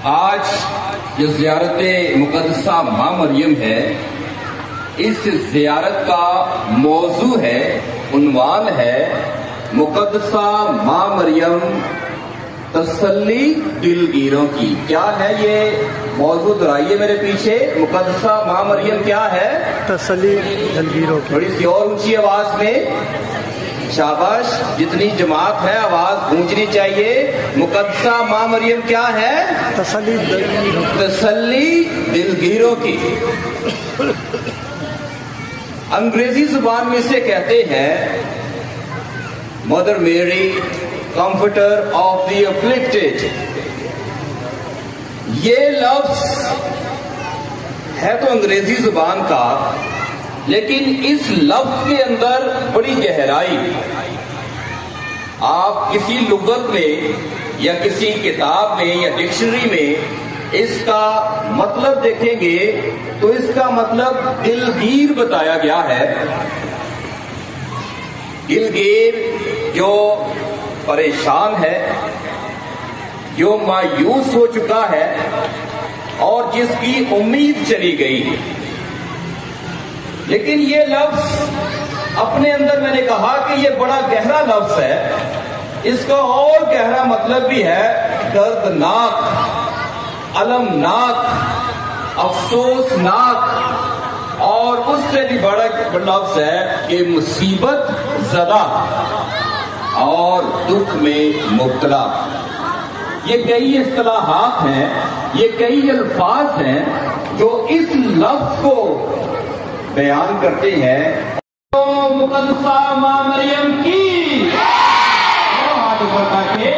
आज जो ज़ियारत मुक़द्दसा माँ मरियम है, इस ज़ियारत का मौजू है, उन्वान है मुक़द्दसा माँ मरियम तसल्ली दिलगीरों की। क्या है ये मौजू? दोहराइए मेरे पीछे। मुक़द्दसा माँ मरियम क्या है? तसल्ली दिलगीरों की। थोड़ी सी और ऊंची आवाज में। शाबाश, जितनी जमात है आवाज गूंजनी चाहिए। मुक़द्दसा माँ मरियम क्या है? तसल्ली दिलगीरों की। तसल्ली दिलगीरों की। अंग्रेजी जुबान में इसे कहते हैं मदर मेरी, कंफर्टर ऑफ द अफ्लिक्टेड। ये लफ्ज है तो अंग्रेजी जुबान का, लेकिन इस लफ्ज के अंदर बड़ी गहराई। आप किसी लुगत में या किसी किताब में या डिक्शनरी में इसका मतलब देखेंगे तो इसका मतलब दिलगीर बताया गया है। दिलगीर जो परेशान है, जो मायूस हो चुका है और जिसकी उम्मीद चली गई। लेकिन ये लफ्ज अपने अंदर, मैंने कहा कि ये बड़ा गहरा लफ्ज है। इसका और गहरा मतलब भी है दर्दनाक, अलमनाक, अफसोसनाक, और उससे भी बड़ा लफ्ज है कि मुसीबत ज़दा और दुख में मुब्तला। ये कई इस्तिलाहात हैं, ये कई अल्फाज हैं जो इस लफ्ज को बयान करते हैं। तो मुक़द्दसा माँ मरियम की हाथ ऊपर करके